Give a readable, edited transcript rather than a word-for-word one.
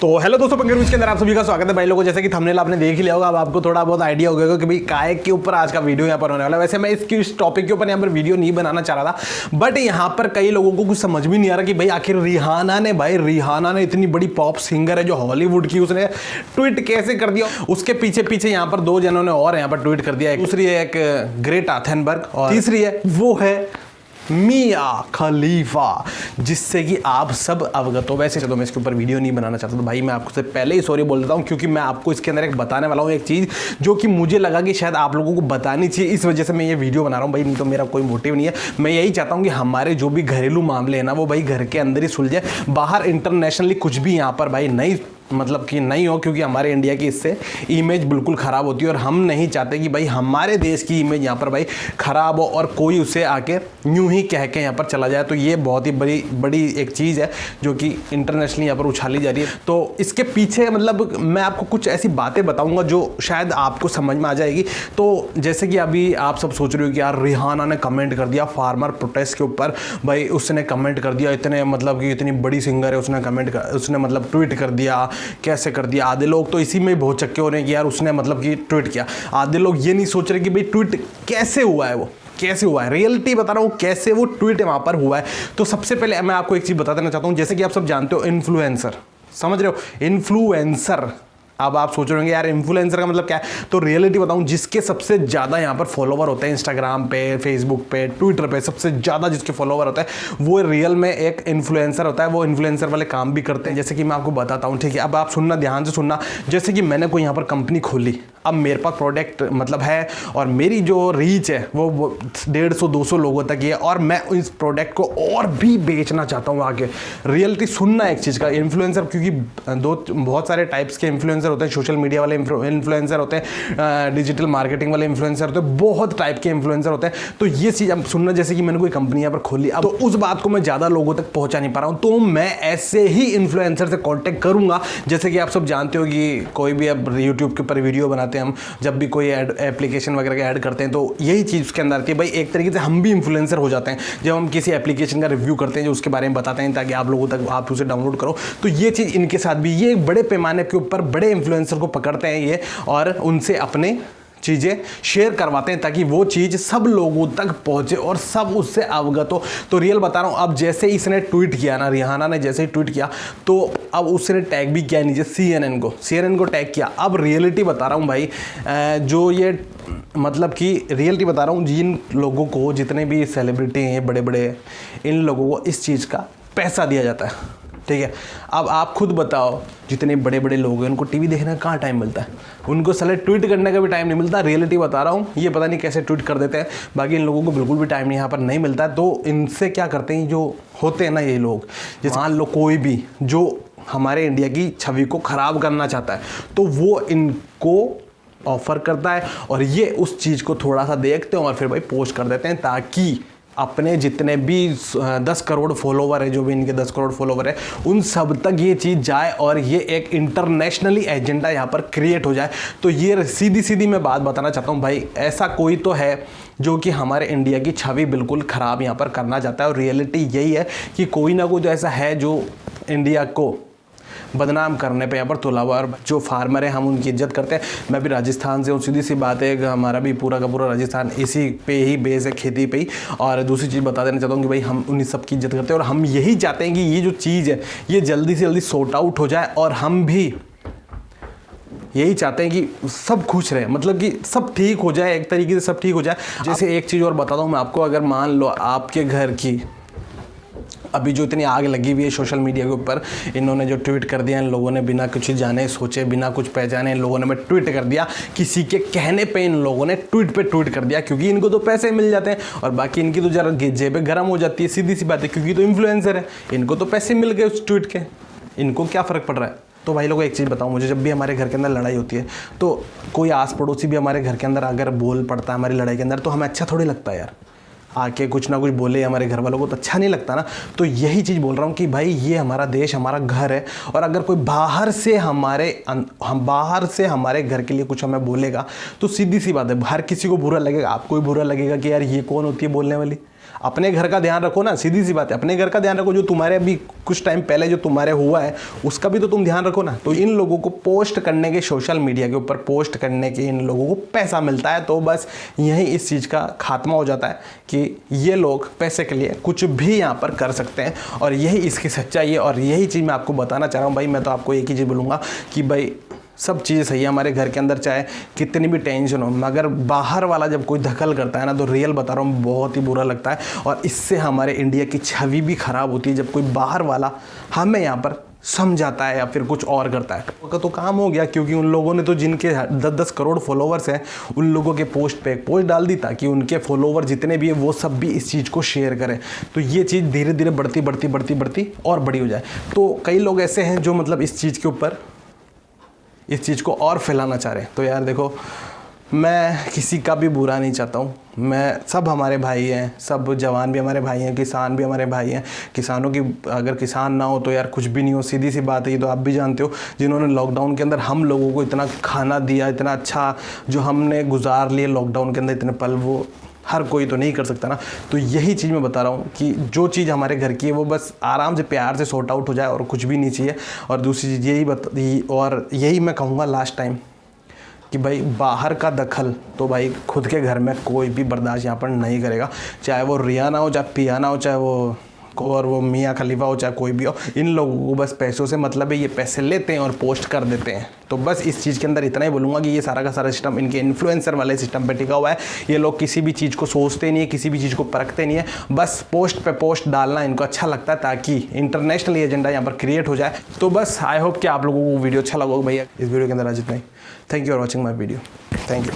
तो हेलो दोस्तों, पंगे न्यूज़ के अंदर आप सभी का स्वागत है भाई लोगों। जैसे कि थंबनेल आपने देख ही लिया होगा, अब आपको थोड़ा बहुत आइडिया हो गया कि भाई काय के ऊपर आज का वीडियो यहाँ पर होने वाला है। वैसे मैं इस टॉपिक के ऊपर यहाँ पर वीडियो नहीं बनाना चाह रहा था, बट यहाँ पर कई लोगों को कुछ समझ भी नहीं आ रहा कि भाई आखिर रिहाना ने इतनी बड़ी पॉप सिंगर है जो हॉलीवुड की, उसने ट्वीट कैसे कर दिया। उसके पीछे यहाँ पर दो जनों ने और यहाँ पर ट्वीट कर दिया। दूसरी है एक ग्रेटा थनबर्ग और तीसरी है वो है मिया खलीफा, जिससे कि आप सब अवगत हो। वैसे तो मैं इसके ऊपर वीडियो नहीं बनाना चाहता, तो भाई मैं आपको से पहले ही सॉरी बोल देता हूँ, क्योंकि मैं आपको इसके अंदर एक बताने वाला हूँ, एक चीज़ जो कि मुझे लगा कि शायद आप लोगों को बतानी चाहिए, इस वजह से मैं ये वीडियो बना रहा हूँ भाई। नहीं तो मेरा कोई मोटिव नहीं है। मैं यही चाहता हूँ कि हमारे जो भी घरेलू मामले हैं ना, वो भाई घर के अंदर ही सुलझे, बाहर इंटरनेशनली कुछ भी यहाँ पर भाई नहीं नहीं हो, क्योंकि हमारे इंडिया की इससे इमेज बिल्कुल ख़राब होती है और हम नहीं चाहते कि भाई हमारे देश की इमेज यहाँ पर भाई ख़राब हो और कोई उसे आके यूं ही कह के यहाँ पर चला जाए। तो ये बहुत ही बड़ी एक चीज़ है जो कि इंटरनेशनली यहाँ पर उछाली जा रही है। तो इसके पीछे मतलब मैं आपको कुछ ऐसी बातें बताऊँगा जो शायद आपको समझ में आ जाएगी। तो जैसे कि अभी आप सब सोच रहे हो कि यार रिहाना ने कमेंट कर दिया फार्मर प्रोटेस्ट के ऊपर, भाई उसने कमेंट कर दिया, इतने मतलब कि इतनी बड़ी सिंगर है, उसने मतलब ट्वीट कर दिया, कैसे कर दिया। आधे लोग तो इसी में बहुत चक्के हो रहे हैं कि यार उसने मतलब कि ट्वीट किया। आधे लोग ये नहीं सोच रहे कि भाई ट्वीट कैसे हुआ है, वो कैसे हुआ है। रियलिटी बता रहा हूँ कैसे वो ट्वीट वहाँ पर हुआ है। तो सबसे पहले मैं आपको एक चीज़ बता देना चाहता हूँ। जैसे कि आप सब जानते हो इन्फ्लुएंसर, समझ रहे हो इन्फ्लुएंसर। अब आप सोच रहे होंगे यार इन्फ्लुएंसर का मतलब क्या है। तो रियलिटी बताऊं, जिसके सबसे ज़्यादा यहाँ पर फॉलोवर होते हैं इंस्टाग्राम पे, फेसबुक पे, ट्विटर पे, सबसे ज़्यादा जिसके फॉलोवर होते हैं वो रियल में एक इन्फ्लुएंसर होता है। वो इन्फ्लुएंसर वाले काम भी करते हैं, जैसे कि मैं आपको बताता हूँ, ठीक है। अब आप सुनना, ध्यान से सुनना। जैसे कि मैंने कोई यहाँ पर कंपनी खोली, अब मेरे पास प्रोडक्ट मतलब है और मेरी जो रीच है वो 150-200 लोगों तक ही है और मैं इस प्रोडक्ट को और भी बेचना चाहता हूँ आगे। रियलिटी सुनना एक चीज़ का, इन्फ्लुएंसर क्योंकि बहुत सारे टाइप्स के इन्फ्लुएंसर होते हैं। सोशल मीडिया वाले इन्फ्लुएंसर होते हैं, डिजिटल मार्केटिंग वाले इन्फ्लुएंसर होते हैं, बहुत टाइप के इन्फ्लुएंसर होते हैं। तो ये चीज़ अब सुनना, जैसे कि मैंने कोई कंपनी यहाँ पर खोली, अब तो उस बात को मैं ज़्यादा लोगों तक पहुँचा नहीं पा रहा हूँ, तो मैं ऐसे ही इन्फ्लुएंसर से कॉन्टैक्ट करूँगा। जैसे कि आप सब जानते हो कि कोई भी अब यूट्यूब के ऊपर वीडियो बनाते हैं हम, जब भी कोई एप्लीकेशन वगैरह का ऐड करते हैं, तो यही चीज़ उसके अंदर आती है भाई। एक तरीके से हम भी इन्फ्लुएंसर हो जाते हैं जब हम किसी एप्लीकेशन का रिव्यू करते हैं, जो उसके बारे में बताते हैं ताकि आप लोगों तक आप उसे डाउनलोड करो। तो ये चीज़ इनके साथ भी, ये बड़े पैमाने के ऊपर बड़े इन्फ्लुएंसर को पकड़ते हैं ये और उनसे अपने चीज़ें शेयर करवाते हैं ताकि वो चीज़ सब लोगों तक पहुंचे और सब उससे अवगत हो। तो रियल बता रहा हूँ, अब जैसे ही इसने ट्वीट किया ना, रिहाना ने जैसे ही ट्वीट किया, तो अब उसने टैग भी किया नीचे CNN को टैग किया। अब रियलिटी बता रहा हूँ भाई, जो ये मतलब कि रियलिटी बता रहा हूँ, जिन लोगों को, जितने भी सेलिब्रिटी हैं बड़े बड़े, इन लोगों को इस चीज़ का पैसा दिया जाता है, ठीक है। अब आप खुद बताओ, जितने बड़े बड़े लोग हैं उनको टीवी देखने का कहाँ टाइम मिलता है, उनको साले ट्वीट करने का भी टाइम नहीं मिलता। रियलिटी बता रहा हूँ, ये पता नहीं कैसे ट्वीट कर देते हैं, बाकी इन लोगों को बिल्कुल भी टाइम यहाँ पर नहीं मिलता है। तो इनसे क्या करते हैं जो होते हैं ना ये लोग, जैसे मान लो कोई भी जो हमारे इंडिया की छवि को ख़राब करना चाहता है, तो वो इनको ऑफ़र करता है और ये उस चीज़ को थोड़ा सा देखते हैं और फिर भाई पोस्ट कर देते हैं, ताकि अपने जितने भी 10 करोड़ फॉलोवर है, जो भी इनके 10 करोड़ फॉलोवर है, उन सब तक ये चीज़ जाए और ये एक इंटरनेशनली एजेंडा यहाँ पर क्रिएट हो जाए। तो ये सीधी मैं बात बताना चाहता हूँ भाई, ऐसा कोई तो है जो कि हमारे इंडिया की छवि बिल्कुल ख़राब यहाँ पर करना चाहता है। और रियलिटी यही है कि कोई ना कोई तो ऐसा है जो इंडिया को बदनाम करने पे यहाँ पर तुला हुआ। और जो फार्मर है हम उनकी इज्जत करते हैं। मैं भी राजस्थान से हूँ, सीधी सी बात है, हमारा भी पूरा का पूरा राजस्थान इसी पे ही बेस है, खेती पे ही। और दूसरी चीज़ बता देना चाहता हूँ कि भाई हम उन्हीं सब की इज्जत करते हैं और हम यही चाहते हैं कि ये जो चीज़ है ये जल्दी से जल्दी सॉर्ट आउट हो जाए और हम भी यही चाहते हैं कि सब खुश रहे, मतलब कि सब ठीक हो जाए, एक तरीके से सब ठीक हो जाए। जैसे एक चीज़ और बताता हूँ मैं आपको, अगर मान लो आपके घर की अभी जो इतनी आग लगी हुई है सोशल मीडिया के ऊपर, इन्होंने जो ट्वीट कर दिया, इन लोगों ने बिना कुछ जाने सोचे, बिना कुछ पहचाने, इन लोगों ने मैं ट्वीट कर दिया, किसी के कहने पे इन लोगों ने ट्वीट पे ट्वीट कर दिया, क्योंकि इनको तो पैसे मिल जाते हैं और बाकी इनकी तो जरा जेबें गर्म हो जाती है। सीधी सी बात है, क्योंकि तो इन्फ्लुएंसर है, इनको तो पैसे मिल गए उस ट्वीट के, इनको क्या फ़र्क पड़ रहा है। तो भाई लोगों एक चीज़ बताऊँ, मुझे जब भी हमारे घर के अंदर लड़ाई होती है, तो कोई आस पड़ोसी भी हमारे घर के अंदर अगर बोल पड़ता है हमारी लड़ाई के अंदर, तो हमें अच्छा थोड़ी लगता है यार, आके कुछ ना कुछ बोले हमारे घर वालों को, तो अच्छा नहीं लगता ना। तो यही चीज़ बोल रहा हूँ कि भाई ये हमारा देश, हमारा घर है, और अगर कोई बाहर से हमारे घर के लिए कुछ हमें बोलेगा तो सीधी सी बात है, हर किसी को बुरा लगेगा। आपको भी बुरा लगेगा कि यार ये कौन होती है बोलने वाली, अपने घर का ध्यान रखो ना, सीधी सी बात है, अपने घर का ध्यान रखो। जो तुम्हारे अभी कुछ टाइम पहले जो तुम्हारे हुआ है उसका भी तो तुम ध्यान रखो ना। तो इन लोगों को पोस्ट करने के, सोशल मीडिया के ऊपर पोस्ट करने के इन लोगों को पैसा मिलता है। तो बस यही इस चीज़ का खात्मा हो जाता है कि ये लोग पैसे के लिए कुछ भी यहाँ पर कर सकते हैं, और यही इसकी सच्चाई है। और यही चीज़ मैं आपको बताना चाह रहा हूँ भाई। मैं तो आपको एक ही चीज़ बोलूँगा कि भाई सब चीज़ें सही है हमारे घर के अंदर, चाहे कितनी भी टेंशन हो, मगर बाहर वाला जब कोई दखल करता है ना, तो रियल बता रहा हूँ बहुत ही बुरा लगता है। और इससे हमारे इंडिया की छवि भी ख़राब होती है, जब कोई बाहर वाला हमें यहाँ पर समझाता है या फिर कुछ और करता है। तो काम हो गया, क्योंकि उन लोगों ने तो जिनके 10-10 करोड़ फॉलोवर्स हैं, उन लोगों के पोस्ट पे एक पोस्ट डाल दी ताकि उनके फॉलोवर जितने भी हैं वो सब भी इस चीज़ को शेयर करें। तो ये चीज़ धीरे धीरे बढ़ती और बड़ी हो जाए। तो कई लोग ऐसे हैं जो मतलब इस चीज़ के ऊपर इस चीज़ को और फैलाना चाह रहे हैं। तो यार देखो, मैं किसी का भी बुरा नहीं चाहता हूँ। मैं सब हमारे भाई हैं, सब जवान भी हमारे भाई हैं, किसान भी हमारे भाई हैं। किसानों की अगर किसान ना हो तो यार कुछ भी नहीं हो, सीधी सी बात है। ये तो आप भी जानते हो, जिन्होंने लॉकडाउन के अंदर हम लोगों को इतना खाना दिया, इतना अच्छा जो हमने गुजार लिए लॉकडाउन के अंदर इतने पल, वो हर कोई तो नहीं कर सकता ना। तो यही चीज़ मैं बता रहा हूँ कि जो चीज़ हमारे घर की है वो बस आराम से प्यार से सॉर्ट आउट हो जाए और कुछ भी नहीं चाहिए। और दूसरी चीज़ यही मैं कहूँगा लास्ट टाइम कि भाई बाहर का दखल तो भाई खुद के घर में कोई भी बर्दाश्त यहाँ पर नहीं करेगा। चाहे वो रियाना हो, चाहे पियाना हो, चाहे वो मियाँ खलीफा हो, चाहे कोई भी हो। इन लोगों को बस पैसों से मतलब है, ये पैसे लेते हैं और पोस्ट कर देते हैं। तो बस इस चीज़ के अंदर इतना ही बोलूँगा कि ये सारा का सारा सिस्टम इनके इन्फ्लुएंसर वाले सिस्टम पे टिका हुआ है। ये लोग किसी भी चीज़ को सोचते नहीं है, किसी भी चीज़ को परखते नहीं है, बस पोस्ट पे पोस्ट डालना इनको अच्छा लगता है ताकि इंटरनेशनल एजेंडा यहाँ पर क्रिएट हो जाए। तो बस आई होप कि आप लोगों को वीडियो अच्छा लगा भैया। इस वीडियो के अंदर आज इतना ही। Thank you for watching my video. Thank you.